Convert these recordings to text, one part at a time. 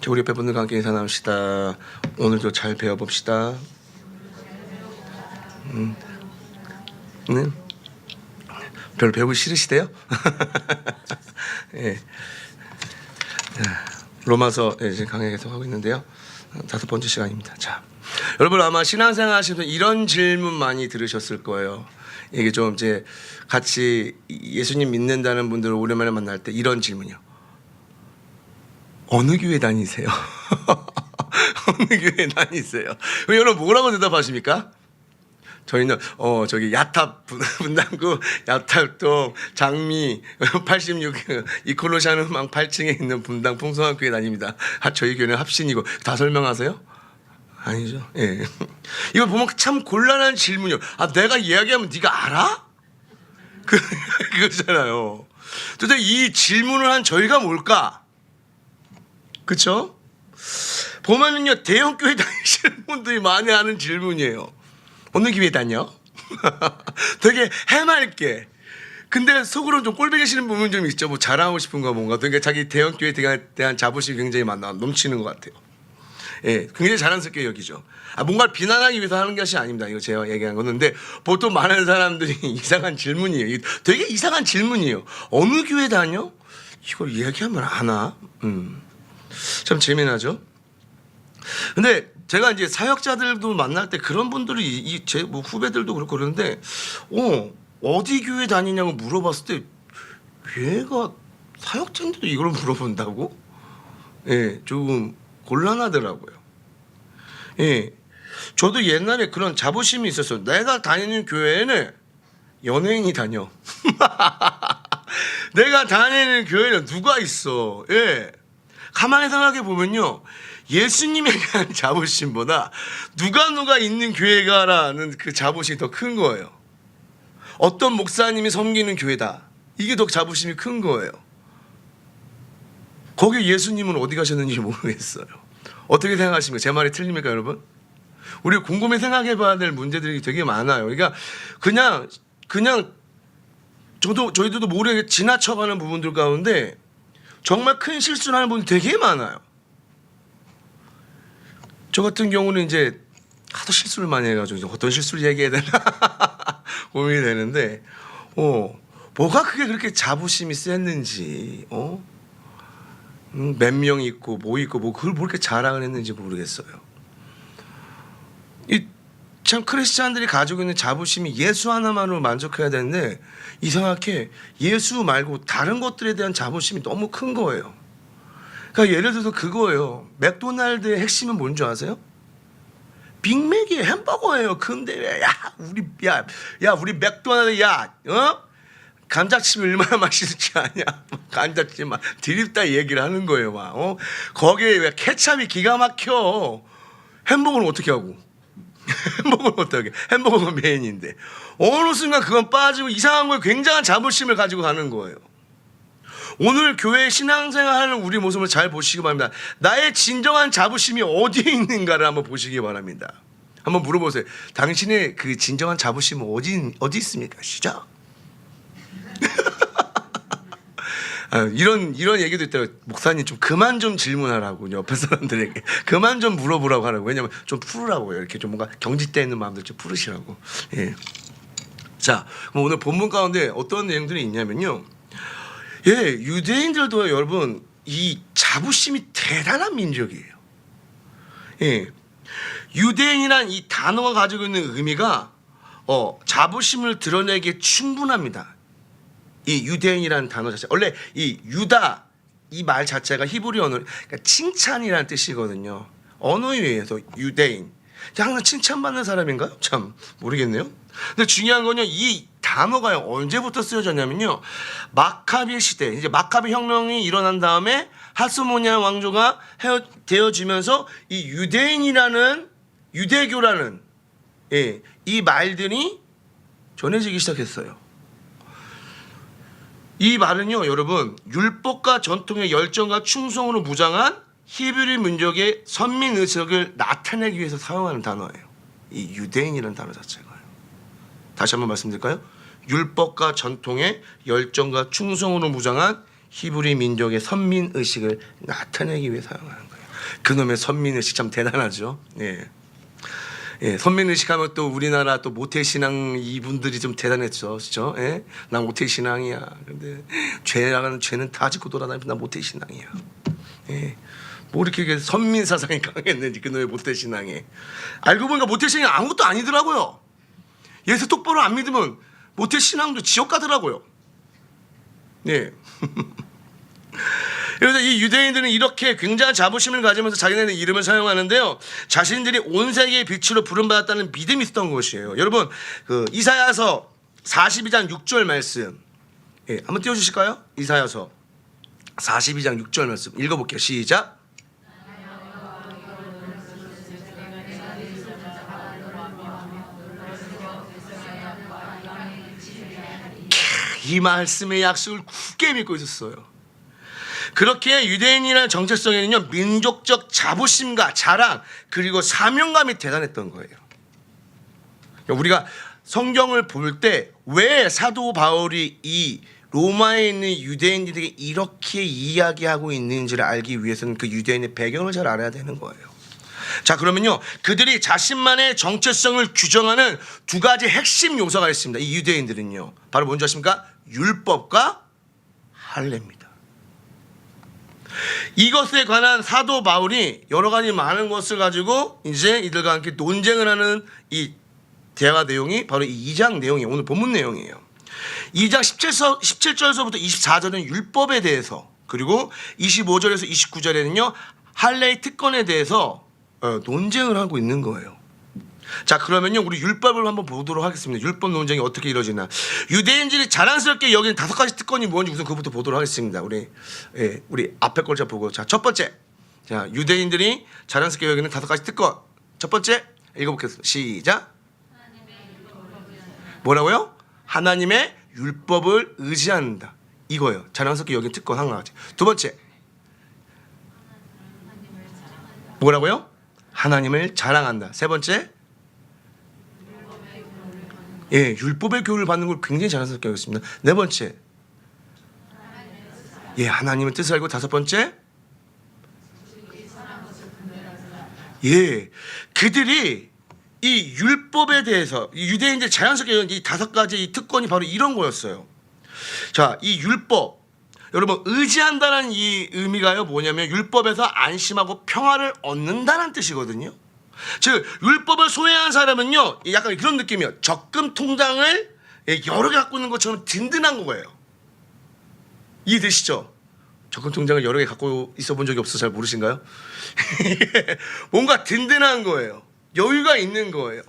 우리 옆에 분들과 함께 인사 나눕시다. 오늘도 잘 배워봅시다. 별로 배우기 싫으시대요? 예. 로마서 이제 강의 계속 하고 있는데요. 5번째 시간입니다. 자, 여러분 아마 신앙생활 하시면서 이런 질문 많이 들으셨을 거예요. 이게 좀 이제 같이 예수님 믿는다는 분들을 오랜만에 만날 때 이런 질문이요. 어느 교회 다니세요? 어느 교회 다니세요? 여러분 뭐라고 대답하십니까? 저희는 저기 야탑 분당구 야탑동 장미 86 이콜로시아누망 8층에 있는 분당 풍성학교에 다닙니다. 저희 교회는 합신이고 다 설명하세요? 아니죠. 예. 이거 보면 참 곤란한 질문이요. 내가 이야기하면 네가 알아? 그거잖아요. 도대체 이 질문을 한 저희가 뭘까? 그렇죠? 보면은요 대형 교회 다니시는 분들이 많이 하는 질문이에요. 어느 교회 다녀? 되게 해맑게. 근데 속으로는 좀 꼴보기 싫은 부분이 좀 있죠. 뭐 자랑하고 싶은 거 뭔가. 그러니까 자기 대형 교회에 대한 자부심이 굉장히 넘치는 것 같아요. 예, 굉장히 자랑스럽게 여기죠. 뭔가를 비난하기 위해서 하는 것이 아닙니다. 이거 제가 얘기한 거는데 보통 많은 사람들이 이상한 질문이에요. 되게 이상한 질문이에요. 어느 교회 다녀? 이걸 이야기하면 아나? 참 재미나죠. 근데 제가 이제 사역자들도 만날 때 그런 분들이 제 뭐 후배들도 그렇고 그러는데 어디 교회 다니냐고 물어봤을 때 얘가 사역자인데도 이걸 물어본다고? 예, 조금 곤란하더라고요. 예, 저도 옛날에 그런 자부심이 있었어요. 내가 다니는 교회에는 연예인이 다녀. 내가 다니는 교회는 누가 있어? 예, 가만히 생각해 보면요. 예수님에 대한 자부심보다 누가 있는 교회가라는 그 자부심이 더 큰 거예요. 어떤 목사님이 섬기는 교회다. 이게 더 자부심이 큰 거예요. 거기 예수님은 어디 가셨는지 모르겠어요. 어떻게 생각하십니까? 제 말이 틀립니까, 여러분? 우리 곰곰이 생각해 봐야 될 문제들이 되게 많아요. 그러니까 그냥 저희들도 모르게 지나쳐가는 부분들 가운데 정말 큰 실수를 하는 분이 되게 많아요. 저 같은 경우는 이제 하도 실수를 많이 해가지고 어떤 실수를 얘기해야 되나 고민이 되는데 뭐가 그게 그렇게 자부심이 셌는지 몇 명 있고 뭐 있고 뭐 그걸 뭐 이렇게 자랑을 했는지 모르겠어요. 참 크리스찬들이 가지고 있는 자부심이 예수 하나만으로 만족해야 되는데 이상하게 예수 말고 다른 것들에 대한 자부심이 너무 큰 거예요. 그러니까 예를 들어서 그거예요. 맥도날드의 핵심은 뭔지 아세요? 빅맥이에요. 햄버거예요. 근데 왜 우리 맥도날드 감자칩 얼마나 맛있을지 아냐? 감자칩 막 드립다 얘기를 하는 거예요. 거기에 왜 케찹이 기가 막혀. 햄버거는 어떻게 하고? 햄버거는 어떻게? 햄버거가 메인인데 어느 순간 그건 빠지고 이상한 거에 굉장한 자부심을 가지고 가는 거예요. 오늘 교회 신앙생활하는 우리 모습을 잘 보시기 바랍니다. 나의 진정한 자부심이 어디에 있는가를 한번 보시기 바랍니다. 한번 물어보세요. 당신의 그 진정한 자부심은 어디 있습니까? 시작. 이런 얘기도 있더라고요. 목사님 좀 그만 좀 질문하라고 옆에 사람들에게 그만 좀 물어보라고 하라고. 왜냐면 좀 풀으라고요. 이렇게 좀 뭔가 경직되어 있는 마음들 좀 풀으시라고. 예. 자, 그럼 오늘 본문 가운데 어떤 내용들이 있냐면요. 예, 유대인들도 여러분 이 자부심이 대단한 민족이에요. 예, 유대인이란 이 단어가 가지고 있는 의미가 자부심을 드러내기에 충분합니다. 이 유대인이라는 단어 자체 원래 이 유다 이 말 자체가 히브리 언어 그러니까 칭찬이라는 뜻이거든요. 언어에 의해서 유대인 항상 칭찬받는 사람인가요? 참 모르겠네요. 근데 중요한 건요 이 단어가 언제부터 쓰여졌냐면요 마카비 시대 이제 마카비 혁명이 일어난 다음에 하스모니아 왕조가 되어지면서 이 유대인이라는 유대교라는 이 말들이 전해지기 시작했어요. 이 말은요 여러분 율법과 전통의 열정과 충성으로 무장한 히브리 민족의 선민 의식을 나타내기 위해서 사용하는 단어예요. 이 유대인이라는 단어 자체가요. 다시 한번 말씀드릴까요? 율법과 전통의 열정과 충성으로 무장한 히브리 민족의 선민 의식을 나타내기 위해 사용하는 거예요. 그놈의 선민의식 참 대단하죠. 예. 예, 선민의식 하면 또 우리나라 또 모태신앙 이분들이 좀 대단했죠. 그죠? 예? 나 모태신앙이야. 근데 죄는 다 짓고 돌아다니면서 나 모태신앙이야. 예. 뭐 이렇게 선민 사상이 강했는지 그놈의 모태신앙에. 알고 보니까 모태신앙이 아무것도 아니더라고요. 예수 똑바로 안 믿으면 모태신앙도 지옥 가더라고요. 예. 그래서 이 유대인들은 이렇게 굉장한 자부심을 가지면서 자기네들 이름을 사용하는데요. 자신들이 온 세계의 빛으로 부름받았다는 믿음이 있었던 것이에요. 여러분 그 이사야서 42장 6절 말씀 한번 띄워주실까요? 이사야서 42장 6절 말씀 읽어볼게요. 시작. 이 말씀의 약속을 굳게 믿고 있었어요. 그렇게 유대인이라는 정체성에는요 민족적 자부심과 자랑 그리고 사명감이 대단했던 거예요. 우리가 성경을 볼 때 왜 사도 바울이 이 로마에 있는 유대인들에게 이렇게 이야기하고 있는지를 알기 위해서는 그 유대인의 배경을 잘 알아야 되는 거예요. 자, 그러면요 그들이 자신만의 정체성을 규정하는 두 가지 핵심 요소가 있습니다. 이 유대인들은요 바로 뭔지 아십니까? 율법과 할례입니다. 이것에 관한 사도 바울이 여러 가지 많은 것을 가지고 이제 이들과 함께 논쟁을 하는 이 대화 내용이 바로 이 2장 내용이에요. 오늘 본문 내용이에요. 2장 17절서부터 24절은 율법에 대해서, 그리고 25절에서 29절에는요 할례의 특권에 대해서 논쟁을 하고 있는 거예요. 자, 그러면요 우리 율법을 한번 보도록 하겠습니다. 율법 논쟁이 어떻게 이루어지나. 유대인들이 자랑스럽게 여기는 5가지 특권이 뭔지 우선 그것부터 보도록 하겠습니다. 우리 앞에 걸 좀 보고. 자, 첫 번째, 자 유대인들이 자랑스럽게 여기는 5가지 특권. 첫 번째 읽어보겠습니다. 시작. 뭐라고요? 하나님의 율법을 의지한다. 이거예요. 자랑스럽게 여기는 특권 한 가지. 두 번째 뭐라고요? 하나님을 자랑한다. 세 번째 율법의 교훈을 받는 걸 굉장히 자랑스럽게 여겼습니다. 네 번째 하나님의 뜻을 알고. 다섯 번째 그들이 이 율법에 대해서 유대인들 자연스럽게 여긴 이 5가지 이 특권이 바로 이런 거였어요. 자, 이 율법 여러분 의지한다는 이 의미가요 뭐냐면 율법에서 안심하고 평화를 얻는다는 뜻이거든요. 즉 율법을 소유한 사람은요 약간 그런 느낌이에요. 적금 통장을 여러 개 갖고 있는 것처럼 든든한 거예요. 이해되시죠? 적금 통장을 여러 개 갖고 있어 본 적이 없어서 잘 모르신가요? 뭔가 든든한 거예요. 여유가 있는 거예요.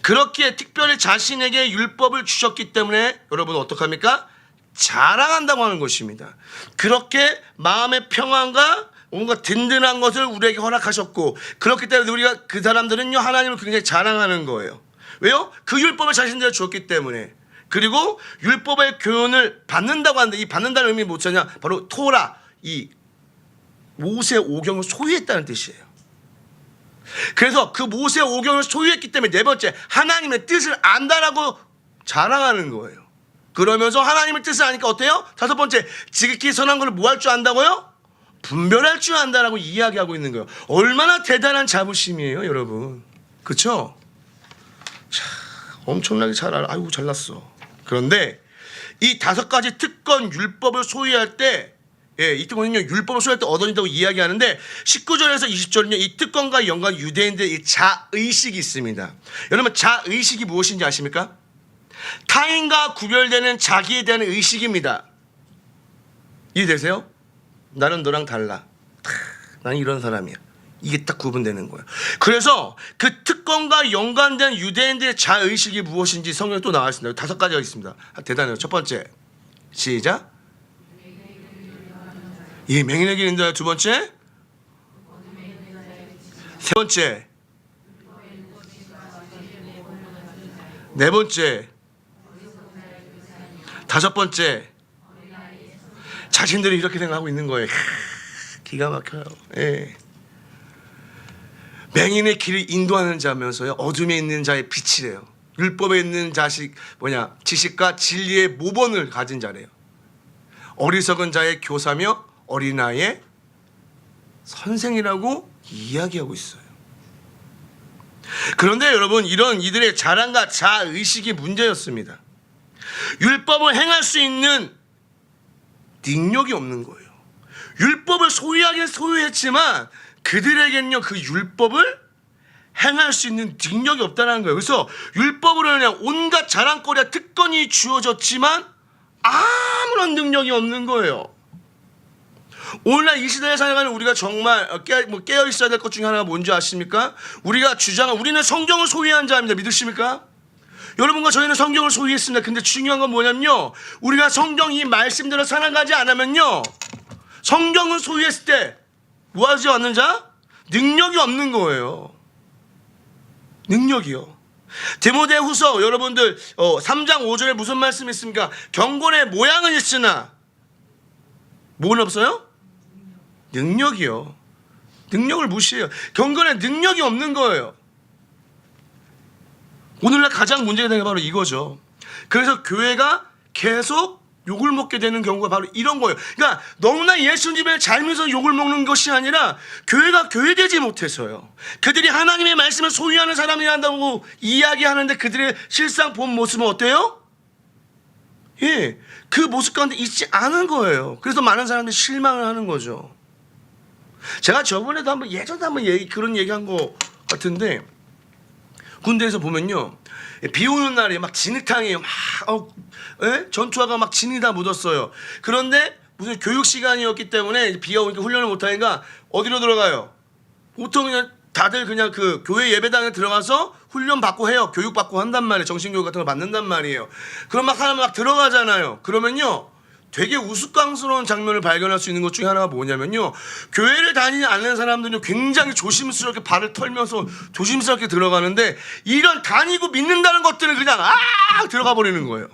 그렇기에 특별히 자신에게 율법을 주셨기 때문에 여러분 어떡합니까? 자랑한다고 하는 것입니다. 그렇게 마음의 평안과 뭔가 든든한 것을 우리에게 허락하셨고, 그렇기 때문에 우리가 그 사람들은요 하나님을 굉장히 자랑하는 거예요. 왜요? 그 율법을 자신들에게 주었기 때문에. 그리고 율법의 교훈을 받는다고 하는데 이 받는다는 의미는 뭐냐? 바로 토라, 이 모세 오경을 소유했다는 뜻이에요. 그래서 그 모세 오경을 소유했기 때문에 네 번째 하나님의 뜻을 안다라고 자랑하는 거예요. 그러면서 하나님의 뜻을 아니까 어때요? 다섯 번째 지극히 선한 걸 뭐 할 줄 안다고요? 분별할 줄 안다라고 이야기하고 있는 거예요. 얼마나 대단한 자부심이에요, 여러분. 그렇죠? 자, 엄청나게 잘 알아. 아이고 잘났어. 그런데 이 5가지 특권 율법을 소유할 때 이 특권은요 율법을 소유할 때 얻어진다고 이야기하는데 19절에서 20절은요 이 특권과 연관 유대인들의 이 자의식이 있습니다. 여러분 자의식이 무엇인지 아십니까? 타인과 구별되는 자기에 대한 의식입니다. 이해되세요? 나는 너랑 달라. 나는 이런 사람이야. 이게 딱 구분되는 거예요. 그래서 그 특권과 연관된 유대인들의 자의식이 무엇인지 성경에 또 나와 있습니다. 5가지가 있습니다. 대단해요. 첫 번째 시작. 맹인에게 인도하여. 두 번째 세 번째 네 번째 다섯 번째 자신들이 이렇게 생각하고 있는 거예요. 기가 막혀요. 맹인의 길을 인도하는 자면서요 어둠에 있는 자의 빛이래요. 율법에 있는 지식과 진리의 모본을 가진 자래요. 어리석은 자의 교사며 어린아이의 선생이라고 이야기하고 있어요. 그런데 여러분, 이런 이들의 자랑과 자의식이 문제였습니다. 율법을 행할 수 있는 능력이 없는 거예요. 율법을 소유하긴 소유했지만 그들에게는요, 그 율법을 행할 수 있는 능력이 없다는 거예요. 그래서 율법으로 그냥 온갖 자랑거리와 특권이 주어졌지만 아무런 능력이 없는 거예요. 오늘날 이 시대에 살아가는 우리가 정말 깨어 있어야 될 것 중에 하나가 뭔지 아십니까? 우리는 성경을 소유한 자입니다. 믿으십니까? 여러분과 저희는 성경을 소유했습니다. 근데 중요한 건 뭐냐면요, 우리가 성경 이 말씀대로 살아가지 않으면요, 성경을 소유했을 때 뭐하지 않는 자? 능력이 없는 거예요. 능력이요. 디모데후서 여러분들 3장 5절에 무슨 말씀이 있습니까? 경건의 모양은 있으나 뭐는 없어요? 능력이요. 능력을 무시해요. 경건의 능력이 없는 거예요. 오늘날 가장 문제가 되는 게 바로 이거죠. 그래서 교회가 계속 욕을 먹게 되는 경우가 바로 이런 거예요. 그러니까 너무나 예수님을 잘 믿어서 욕을 먹는 것이 아니라 교회가 교회되지 못해서요. 그들이 하나님의 말씀을 소유하는 사람이란다고 이야기하는데 그들의 실상 본 모습은 어때요? 예, 그 모습 가운데 있지 않은 거예요. 그래서 많은 사람들이 실망을 하는 거죠. 제가 저번에도 예전에 그런 얘기한 것 같은데, 군대에서 보면요, 비 오는 날에 막 진흙탕이에요. 전투화가 막 진이 다 묻었어요. 그런데 무슨 교육 시간이었기 때문에 비가 오니까 훈련을 못하니까 어디로 들어가요? 보통 그냥 다들 그냥 그 교회 예배당에 들어가서 훈련 받고 해요. 교육 받고 한단 말이에요. 정신교육 같은 거 받는단 말이에요. 그럼 막 사람 막 들어가잖아요. 그러면요, 되게 우스꽝스러운 장면을 발견할 수 있는 것 중에 하나가 뭐냐면요, 교회를 다니지 않는 사람들은 굉장히 조심스럽게 발을 털면서 조심스럽게 들어가는데, 이런 다니고 믿는다는 것들은 그냥 들어가 버리는 거예요.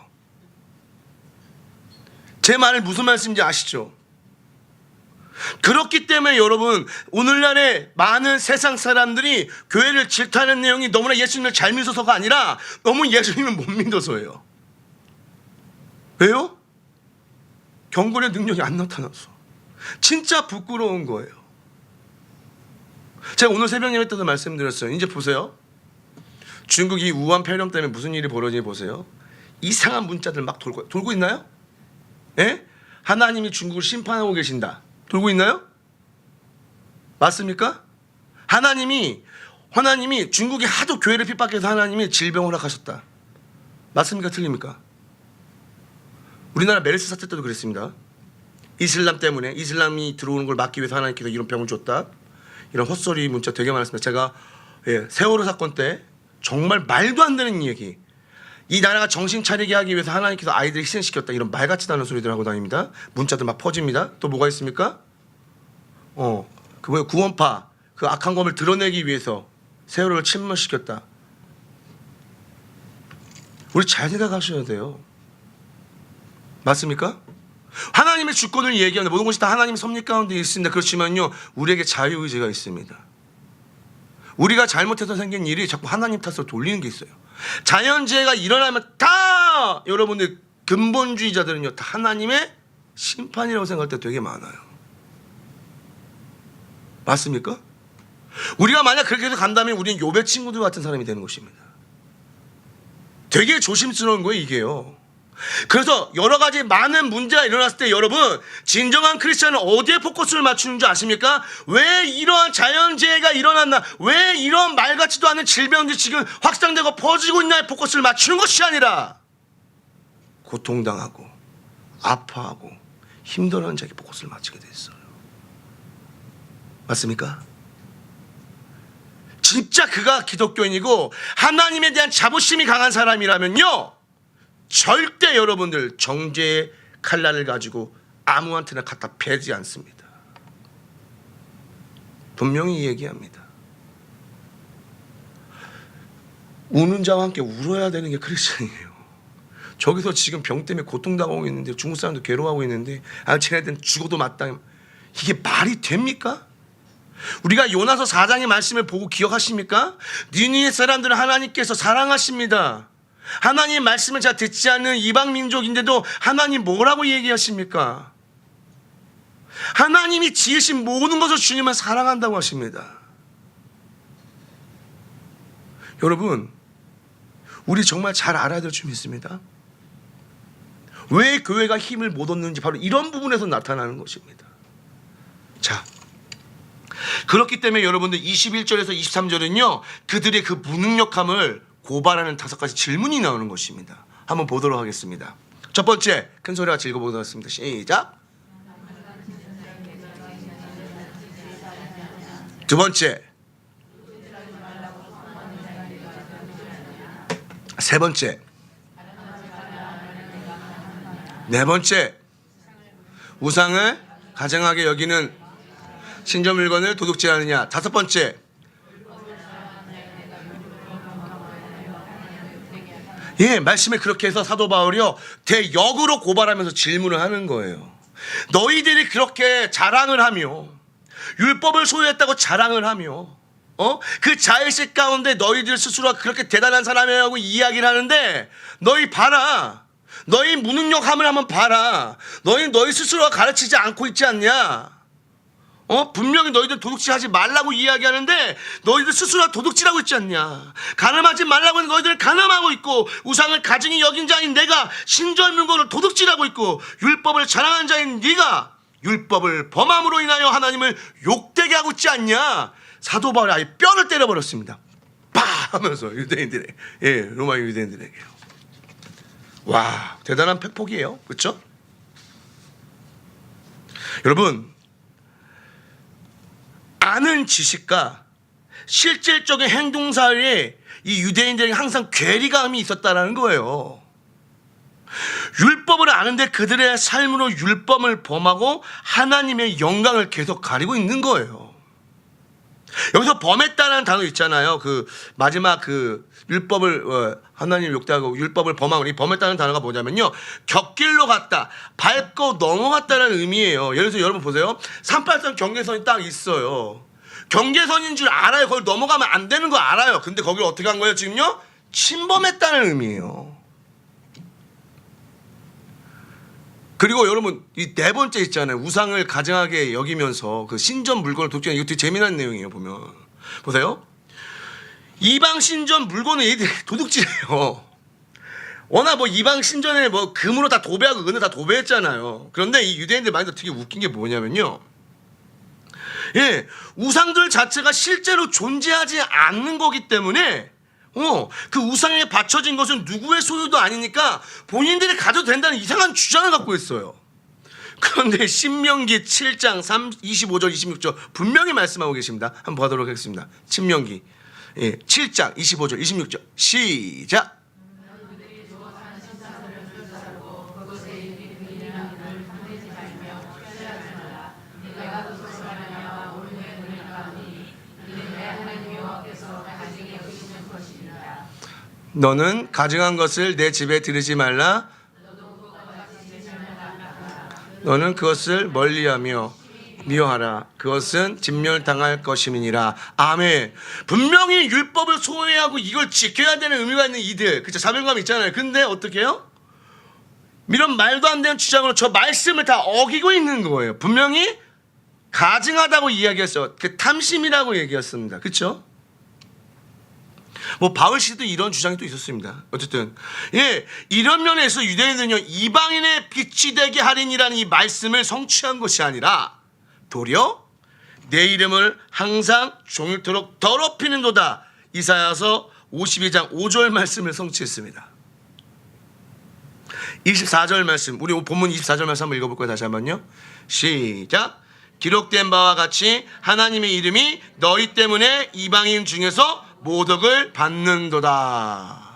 제 말이 무슨 말씀인지 아시죠? 그렇기 때문에 여러분, 오늘날의 많은 세상 사람들이 교회를 질타하는 내용이 너무나 예수님을 잘 믿어서가 아니라 너무 예수님을 못 믿어서예요. 왜요? 경건의 능력이 안 나타나서. 진짜 부끄러운 거예요. 제가 오늘 새벽 예배 때도 말씀드렸어요. 이제 보세요. 중국 이 우한 폐렴 때문에 무슨 일이 벌어지는지 보세요. 이상한 문자들 막 돌고 있나요? 예? 하나님이 중국을 심판하고 계신다. 돌고 있나요? 맞습니까? 하나님이 중국이 하도 교회를 핍박해서 하나님이 질병을 허락하셨다. 맞습니까? 틀립니까? 우리나라 메르스 사태 때도 그랬습니다. 이슬람 때문에, 이슬람이 들어오는 걸 막기 위해서 하나님께서 이런 병을 줬다. 이런 헛소리 문자 되게 많았습니다. 제가 세월호 사건 때 정말 말도 안 되는 얘기, 이 나라가 정신 차리게 하기 위해서 하나님께서 아이들을 희생시켰다, 이런 말 같지도 않은 소리들 하고 다닙니다. 문자들 막 퍼집니다. 또 뭐가 있습니까? 구원파, 그 악한 검을 드러내기 위해서 세월호를 침몰시켰다. 우리 잘 생각하셔야 돼요. 맞습니까? 하나님의 주권을 얘기하는데 모든 것이 다 하나님의 섭리 가운데 있습니다. 그렇지만요, 우리에게 자유의지가 있습니다. 우리가 잘못해서 생긴 일이 자꾸 하나님 탓으로 돌리는 게 있어요. 자연재해가 일어나면 다 여러분들 근본주의자들은요, 다 하나님의 심판이라고 생각할 때 되게 많아요. 맞습니까? 우리가 만약 그렇게 해서 간다면 우리는 욥의 친구들 같은 사람이 되는 것입니다. 되게 조심스러운 거예요, 이게요. 그래서 여러 가지 많은 문제가 일어났을 때 여러분, 진정한 크리스천은 어디에 포커스를 맞추는 줄 아십니까? 왜 이러한 자연재해가 일어났나, 왜 이런 말 같지도 않은 질병들이 지금 확산되고 퍼지고 있나에 포커스를 맞추는 것이 아니라 고통당하고 아파하고 힘들어하는 자에게 포커스를 맞추게 됐어요. 맞습니까? 진짜 그가 기독교인이고 하나님에 대한 자부심이 강한 사람이라면요, 절대 여러분들 정죄의 칼날을 가지고 아무한테나 갖다 패지 않습니다. 분명히 얘기합니다. 우는 자와 함께 울어야 되는 게 크리스천이에요. 저기서 지금 병 때문에 고통당하고 있는데, 중국 사람도 괴로워하고 있는데, 쟤네들은 죽어도 마땅해. 이게 말이 됩니까? 우리가 요나서 4장의 말씀을 보고 기억하십니까? 니느웨 사람들은 하나님께서 사랑하십니다. 하나님의 말씀을 잘 듣지 않는 이방 민족인데도 하나님 뭐라고 얘기하십니까? 하나님이 지으신 모든 것을 주님은 사랑한다고 하십니다. 여러분, 우리 정말 잘 알아야 될 줄 믿습니다. 왜 교회가 힘을 못 얻는지 바로 이런 부분에서 나타나는 것입니다. 자, 그렇기 때문에 여러분들 21절에서 23절은요, 그들의 그 무능력함을 고발하는 5가지 질문이 나오는 것입니다. 한번 보도록 하겠습니다. 첫 번째, 큰 소리와 같이 읽어보도록 하겠습니다. 시작. 두 번째, 세 번째, 네 번째, 우상을 가증하게 여기는 신전 물건을 도둑질하느냐. 다섯 번째, 말씀에 그렇게 해서 사도 바울이요, 대역으로 고발하면서 질문을 하는 거예요. 너희들이 그렇게 자랑을 하며 율법을 소유했다고 자랑을 하며 그 자의식 가운데 너희들 스스로가 그렇게 대단한 사람이라고 이야기를 하는데, 너희 봐라, 너희 무능력함을 한번 봐라. 너희 스스로가 가르치지 않고 있지 않냐? 분명히 너희들 도둑질하지 말라고 이야기하는데 너희들 스스로가 도둑질하고 있지 않냐? 가늠하지 말라고 하는 너희들은 가늠하고 있고, 우상을 가증히 여긴 자인 내가 신전 물건을 도둑질하고 있고, 율법을 자랑한 자인 네가 율법을 범함으로 인하여 하나님을 욕되게 하고 있지 않냐? 사도 바울이 아예 뼈를 때려버렸습니다. 빠 하면서 유대인들에게, 로마 유대인들에게요. 와, 대단한 팩폭이에요. 그렇죠? 여러분, 아는 지식과 실질적인 행동 사이에 이 유대인들에게 항상 괴리감이 있었다는 거예요. 율법을 아는데 그들의 삶으로 율법을 범하고 하나님의 영광을 계속 가리고 있는 거예요. 여기서 범했다는 단어 있잖아요. 그 마지막 그 율법을 하나님 욕되하고 율법을 범하고, 이 범했다는 단어가 뭐냐면요, 곁길로 갔다, 밟고 넘어갔다는 의미예요. 예를 들어서 여러분 보세요. 38선 경계선이 딱 있어요. 경계선인 줄 알아요. 거기 넘어가면 안 되는 거 알아요. 근데 거기를 어떻게 한 거예요? 지금요, 침범했다는 의미예요. 그리고 여러분, 이 네 번째 있잖아요. 우상을 가증하게 여기면서 그 신전 물건을 도둑질하는, 이거 되게 재미난 내용이에요. 보면 보세요. 이방 신전 물건을 얘들이 도둑질해요. 워낙 뭐 이방 신전에 뭐 금으로 다 도배하고 은을 다 도배했잖아요. 그런데 이 유대인들 마인드 되게 웃긴 게 뭐냐면요, 우상들 자체가 실제로 존재하지 않는 거기 때문에 그 우상에 바쳐진 것은 누구의 소유도 아니니까 본인들이 가져도 된다는 이상한 주장을 갖고 있어요. 그런데 신명기 7장 25절 26절 분명히 말씀하고 계십니다. 한번 보도록 하겠습니다. 신명기 7장 25절 26절 시작. 너는 가증한 것을 내 집에 들이지 말라. 너는 그것을 멀리하며 미워하라. 그것은 진멸당할 것임이니라. 아멘. 분명히 율법을 소유하고 이걸 지켜야 되는 의미가 있는 이들, 그쵸, 사명감이 있잖아요. 근데 어떻게 해요? 이런 말도 안 되는 주장으로 저 말씀을 다 어기고 있는 거예요. 분명히 가증하다고 이야기했어요. 그 탐심이라고 얘기했습니다. 그렇죠? 뭐 바울 씨도 이런 주장이 또 있었습니다. 어쨌든 이런 면에서 유대인은요, 이방인의 빛이 되게 하리니라는 이 말씀을 성취한 것이 아니라 도리어 내 이름을 항상 종일토록 더럽히는도다. 이사야서 52장 5절 말씀을 성취했습니다. 24절 말씀, 우리 본문 24절 말씀 한번 읽어볼 거예요. 다시 한번요. 시작. 기록된 바와 같이 하나님의 이름이 너희 때문에 이방인 중에서 모독을 받는도다.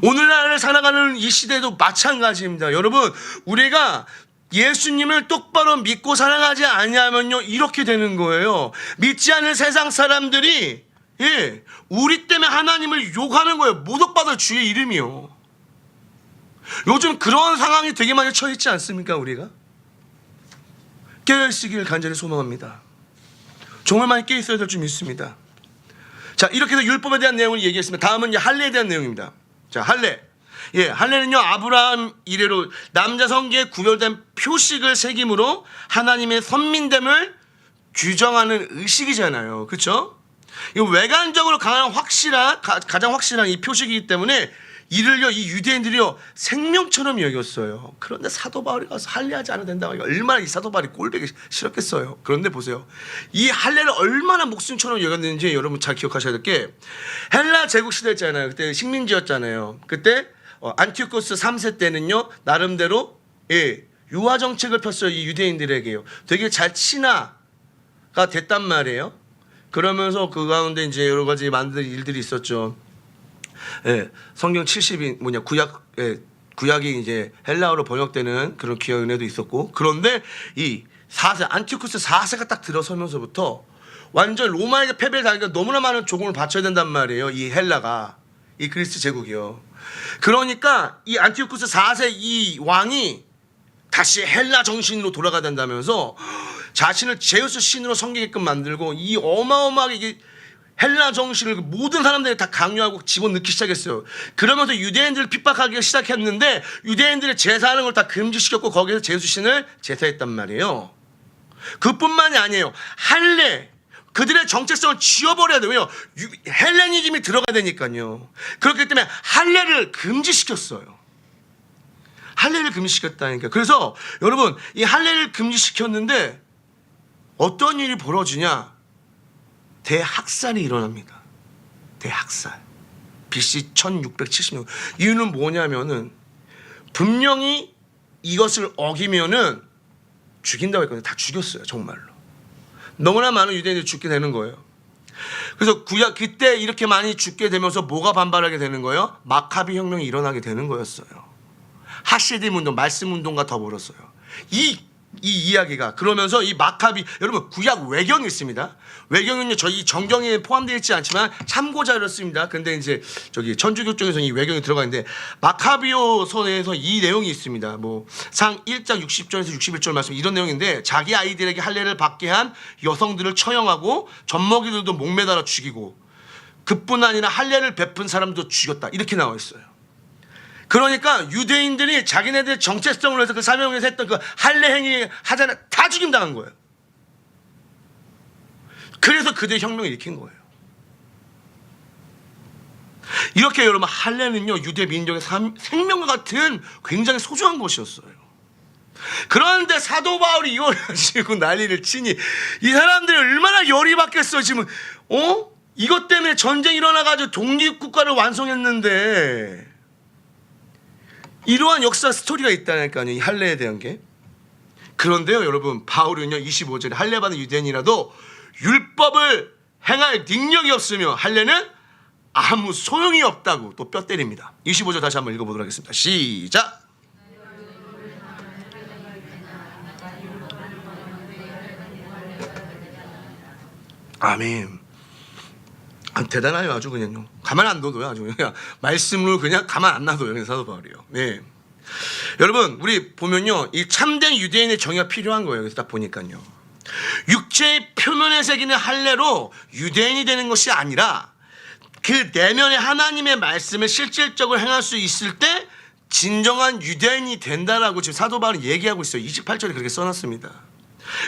오늘날을 살아가는 이 시대도 마찬가지입니다. 여러분, 우리가 예수님을 똑바로 믿고 살아가지 않냐면요, 이렇게 되는 거예요. 믿지 않는 세상 사람들이 우리 때문에 하나님을 욕하는 거예요. 모독받을 주의 이름이요. 요즘 그런 상황이 되게 많이 처해있지 않습니까? 우리가 깨어있기를 간절히 소망합니다. 정말 많이 깨어있어야 될 줄 믿습니다. 자, 이렇게 해서 율법에 대한 내용을 얘기했습니다. 다음은 이제 할례에 대한 내용입니다. 자, 할례. 예, 할례는요 아브라함 이래로 남자 성계에 구별된 표식을 새김으로 하나님의 선민됨을 규정하는 의식이잖아요. 그렇죠? 이 외관적으로 가장 확실한 이 표식이기 때문에 이를요 이 유대인들이요 생명처럼 여겼어요. 그런데 사도 바울이 가서 할례하지 않아도 된다고 하니까 얼마나 이 사도 바울이 꼴보기 싫었겠어요. 그런데 보세요, 이 할례를 얼마나 목숨처럼 여겼는지 여러분 잘 기억하셔야 될 게, 헬라 제국 시대였잖아요. 그때 식민지였잖아요. 그때 안티오코스 3세 때는요 나름대로 유화 정책을 폈어요. 이 유대인들에게요. 되게 잘 친화가 됐단 말이에요. 그러면서 그 가운데 이제 여러 가지 만든 일들이 있었죠. 예, 성경 70인 구약이 이제 헬라어로 번역되는 그런 귀한 은혜도 있었고, 그런데 이 4세 안티오쿠스 4세가 딱 들어서면서부터 완전 로마에게 패배를 당하니까 너무나 많은 조공을 바쳐야 된단 말이에요. 이 헬라가, 이 그리스 제국이요. 그러니까 이 안티오쿠스 4세 이 왕이 다시 헬라 정신으로 돌아가야 된다면서 자신을 제우스 신으로 섬기게끔 만들고 이 어마어마하게 이게 헬라 정신을 모든 사람들이 다 강요하고 집어넣기 시작했어요. 그러면서 유대인들을 핍박하기 시작했는데 유대인들의 제사하는 걸 다 금지시켰고 거기에서 제우스 신을 제사했단 말이에요. 그뿐만이 아니에요. 할례, 그들의 정체성을 지워버려야 돼요. 왜요? 헬레니즘이 들어가야 되니까요. 그렇기 때문에 할례를 금지시켰어요. 할례를 금지시켰다니까. 그래서 여러분 이 할례를 금지시켰는데 어떤 일이 벌어지냐? 대학살이 일어납니다. 대학살. BC 1670년. 이유는 뭐냐면은 분명히 이것을 어기면은 죽인다고 했거든요. 다 죽였어요. 정말로. 너무나 많은 유대인들이 죽게 되는 거예요. 그래서 그때 이렇게 많이 죽게 되면서 뭐가 반발하게 되는 거예요? 마카비 혁명이 일어나게 되는 거였어요. 하시dim 운동, 말씀 운동과 더불었어요. 이 이야기가 그러면서 이 마카비, 여러분 구약 외경이 있습니다. 외경은요 저희 정경에 포함되어 있지 않지만 참고자료를 씁니다. 근데 이제 저기 천주교 쪽에서 이 외경이 들어가 있는데 마카비오서에서 이 내용이 있습니다. 뭐 상 1장 60절에서 61절 말씀 이런 내용인데, 자기 아이들에게 할례를 받게 한 여성들을 처형하고 젖먹이들도 목매달아 죽이고 그뿐 아니라 할례를 베푼 사람도 죽였다, 이렇게 나와 있어요. 그러니까 유대인들이 자기네들 정체성을 해서 그 사명을 위해서 했던 그 할례 행위 하잖아, 다 죽임당한 거예요. 그래서 그들이 혁명을 일으킨 거예요. 이렇게 여러분 할례는요 유대 민족의 생명과 같은 굉장히 소중한 것이었어요. 그런데 사도 바울이 이걸 가지고 난리를 치니 이 사람들이 얼마나 열이 받겠어. 지금 이것 때문에 전쟁이 일어나가지고 독립국가를 완성했는데, 이러한 역사 스토리가 있다니까요, 이 할례에 대한 게. 그런데요 여러분, 바울은요 25절에 할례받은 유대인이라도 율법을 행할 능력이 없으며 할례는 아무 소용이 없다고 또 뼈 때립니다. 25절 다시 한번 읽어보도록 하겠습니다. 시작. 아멘. 대단해요. 아주 그냥요. 가만 안 둬도요. 아주 그냥 말씀을 그냥 가만 안 놔둬요. 사도 바울이요. 네. 여러분 우리 보면요 이 참된 유대인의 정의가 필요한 거예요. 그래서 딱 보니까요 육체의 표면에 새기는 할례로 유대인이 되는 것이 아니라 그 내면의 하나님의 말씀을 실질적으로 행할 수 있을 때 진정한 유대인이 된다라고 지금 사도 바울은 얘기하고 있어요. 28절에 그렇게 써놨습니다.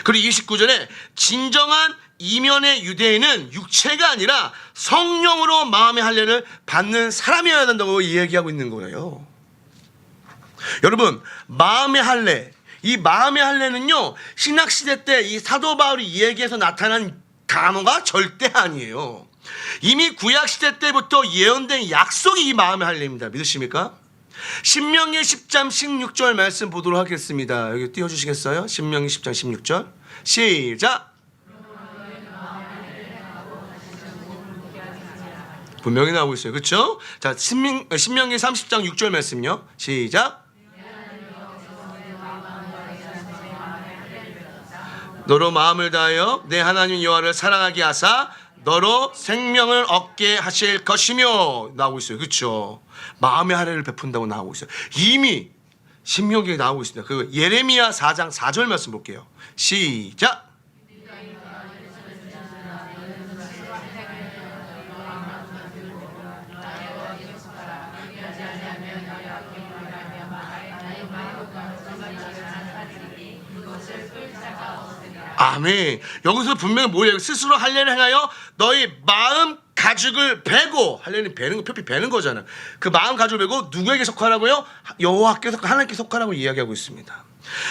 그리고 29절에 진정한 이면의 유대인은 육체가 아니라 성령으로 마음의 할례를 받는 사람이어야 된다고 얘기하고 있는 거예요. 여러분 마음의 할례, 이 마음의 할례는요 신학시대 때 이 사도 바울이 이야기해서 나타난 단어가 절대 아니에요. 이미 구약시대 때부터 예언된 약속이 이 마음의 할례입니다. 믿으십니까? 신명기 10장 16절 말씀 보도록 하겠습니다. 여기 띄워주시겠어요? 신명기 10장 16절 시작. 분명히 나오고 있어요. 그렇죠? 자, 신명기 30장 6절 말씀요. 시작. 너로 마음을 다하여 내 하나님 여호와를 사랑하게 하사 너로 생명을 얻게 하실 것이며 나오고 있어요. 그렇죠? 마음의 할례를 베푼다고 나오고 있어요. 이미 신명기에 나오고 있습니다. 그 예레미야 4장 4절 말씀 볼게요. 시작. 아멘. 여기서 분명히 뭐예요? 스스로 할례를 행하여 너희 마음 가죽을 베고, 할례는 베는 거, 표피 베는 거잖아. 그 마음 가죽을 베고 누구에게 속하라고요? 여호와께서, 하나님께 속하라고 이야기하고 있습니다.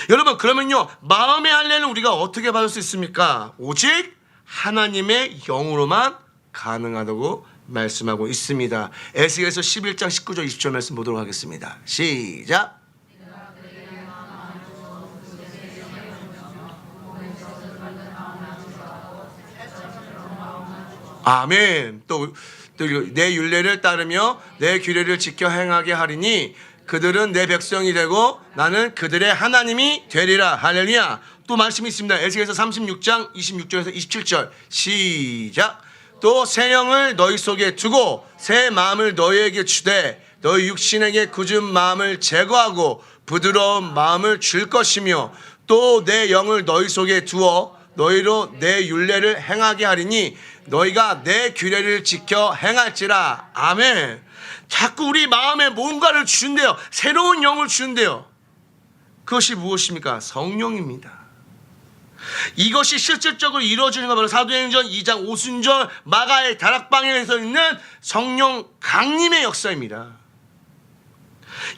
여러분, 그러면요, 마음의 할례는 우리가 어떻게 받을 수 있습니까? 오직 하나님의 영으로만 가능하다고 말씀하고 있습니다. 에스겔서 11장 19절 20절 말씀 보도록 하겠습니다. 시작. 아멘. 또 내 율례를 따르며 내 규례를 지켜 행하게 하리니 그들은 내 백성이 되고 나는 그들의 하나님이 되리라. 할렐루야. 또 말씀이 있습니다. 에스겔서 36장 26절에서 27절 시작. 또 새 영을 너희 속에 두고 새 마음을 너희에게 주되 너희 육신에게 굳은 마음을 제거하고 부드러운 마음을 줄 것이며 또 내 영을 너희 속에 두어 너희로 내 율례를 행하게 하리니 너희가 내 규례를 지켜 행할지라. 아멘. 자꾸 우리 마음에 뭔가를 준대요. 새로운 영을 준대요. 그것이 무엇입니까? 성령입니다. 이것이 실질적으로 이루어지는 것 바로 사도행전 2장 오순절 마가의 다락방에서 있는 성령 강림의 역사입니다.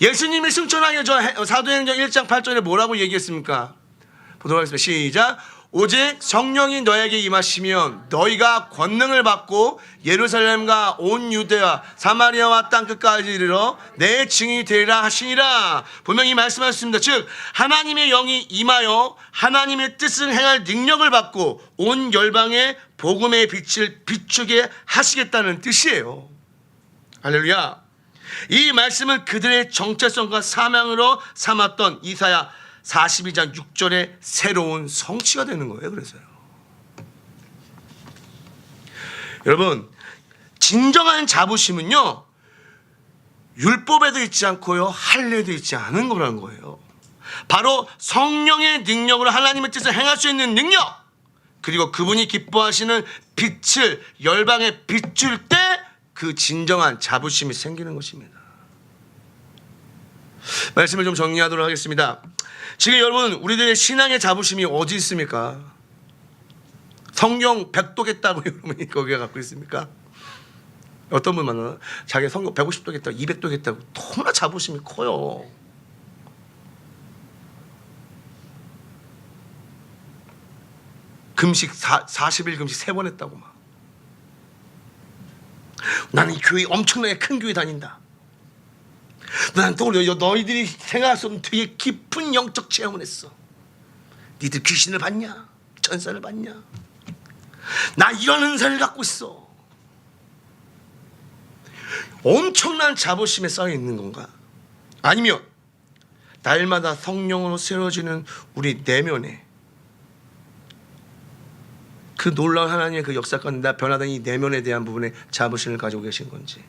예수님이 승천하기 전 사도행전 1장 8절에 뭐라고 얘기했습니까? 보도록 하겠습니다. 시작. 오직 성령이 너에게 임하시면 너희가 권능을 받고 예루살렘과 온 유대와 사마리아와 땅끝까지 이르러 내 증인이 되리라 하시니라. 분명히 말씀하셨습니다. 즉 하나님의 영이 임하여 하나님의 뜻을 행할 능력을 받고 온 열방에 복음의 빛을 비추게 하시겠다는 뜻이에요. 할렐루야. 이 말씀은 그들의 정체성과 사명으로 삼았던 이사야 42장 6절의 새로운 성취가 되는 거예요. 그래서요. 여러분, 진정한 자부심은요, 율법에도 있지 않고요, 할례도 있지 않은 거라는 거예요. 바로 성령의 능력으로 하나님의 뜻을 행할 수 있는 능력, 그리고 그분이 기뻐하시는 빛을 열방에 비출 때 그 진정한 자부심이 생기는 것입니다. 말씀을 좀 정리하도록 하겠습니다. 지금 여러분, 우리들의 신앙의 자부심이 어디 있습니까? 성경 100도겠다고 여러분이 거기에 갖고 있습니까? 어떤 분 만나요? 자기 성경 150도겠다고 200도겠다고 너무나 자부심이 커요. 금식 40일 금식 3번 했다고 막. 나는 교회 엄청나게 큰 교회 다닌다. 난 또 너희들이 생각할 수 없는 되게 깊은 영적 체험을 했어. 니들 귀신을 봤냐? 천사를 봤냐? 나 이런 은사를 갖고 있어. 엄청난 자부심에 쌓여 있는 건가? 아니면 날마다 성령으로 세워지는 우리 내면에 그 놀라운 하나님의 그 역사 가운데 나 변화된 이 내면에 대한 부분에 자부심을 가지고 계신 건지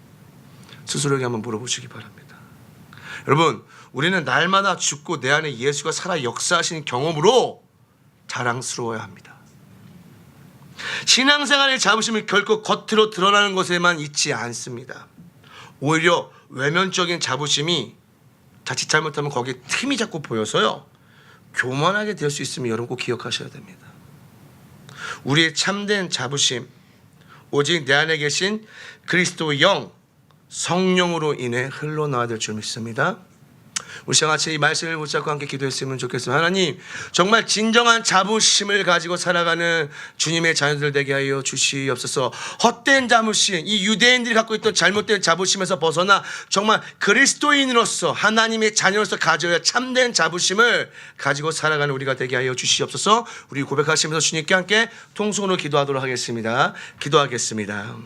스스로에게 한번 물어보시기 바랍니다. 여러분, 우리는 날마다 죽고 내 안에 예수가 살아 역사하시는 경험으로 자랑스러워야 합니다. 신앙생활의 자부심이 결코 겉으로 드러나는 것에만 있지 않습니다. 오히려 외면적인 자부심이 자칫 잘못하면 거기에 틈이 자꾸 보여서요, 교만하게 될 수 있음을 여러분 꼭 기억하셔야 됩니다. 우리의 참된 자부심, 오직 내 안에 계신 그리스도의 영, 성령으로 인해 흘러나와야 될 줄 믿습니다. 우리 같이 이 말씀을 붙잡고 함께 기도했으면 좋겠습니다. 하나님, 정말 진정한 자부심을 가지고 살아가는 주님의 자녀들 되게 하여 주시옵소서. 헛된 자부심, 이 유대인들이 갖고 있던 잘못된 자부심에서 벗어나 정말 그리스도인으로서 하나님의 자녀로서 가져야 참된 자부심을 가지고 살아가는 우리가 되게 하여 주시옵소서. 우리 고백하시면서 주님께 함께 통성으로 기도하도록 하겠습니다. 기도하겠습니다.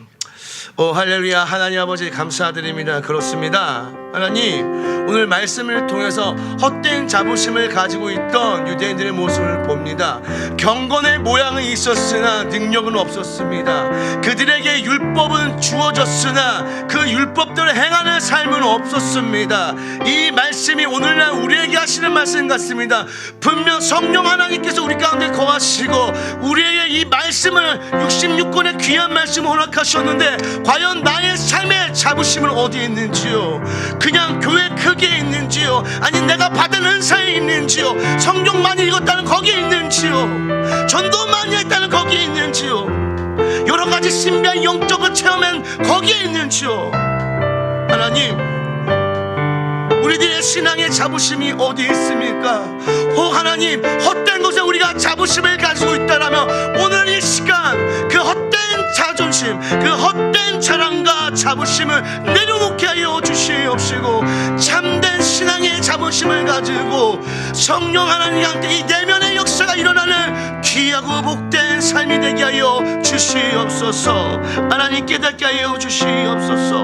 할렐루야. 하나님 아버지 감사드립니다. 그렇습니다. 하나님, 오늘 말씀을 통해서 헛된 자부심을 가지고 있던 유대인들의 모습을 봅니다. 경건의 모양은 있었으나 능력은 없었습니다. 그들에게 율법은 주어졌으나 그 율법대로 행하는 삶은 없었습니다. 이 말씀이 오늘날 우리에게 하시는 말씀 같습니다. 분명 성령 하나님께서 우리 가운데 거하시고 우리에게 이 말씀을 66권의 귀한 말씀을 허락하셨는데 과연 나의 삶의 자부심은 어디에 있는지요? 그냥 교회 크기에 있는지요? 있는지요? 아니 내가 받은 은사에 있는지요? 성경 많이 읽었다는 거기에 있는지요? 전도 많이 했다는 거기에 있는지요? 여러 가지 신비한 영적을 체험한 거기에 있는지요? 하나님, 우리들의 신앙의 자부심이 어디 있습니까? 하나님, 헛된 것에 우리가 자부심을 가지고 있다라면 오늘 이 시간 그 헛된 자존심, 그 헛된 자랑과 자부심을 내려놓게 하여 주시옵시고 참된 신앙의 자부심을 가지고 성령 하나님한테 이 내면의 역사가 일어나는 귀하고 복된 삶이 되게 하여 주시옵소서. 하나님 깨닫게 하여 주시옵소서.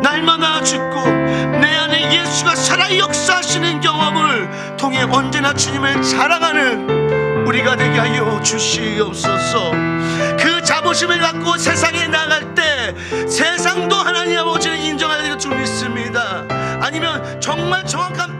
날마다 죽고 내 안에 예수가 살아 역사하시는 경험을 통해 언제나 주님을 자랑하는 우리가 되게 하여 주시옵소서. 그 자부심을 갖고 세상에 나갈 때 세상도 하나님 아버지를 인정할 줄 믿습니다. 아니면 정말 정확한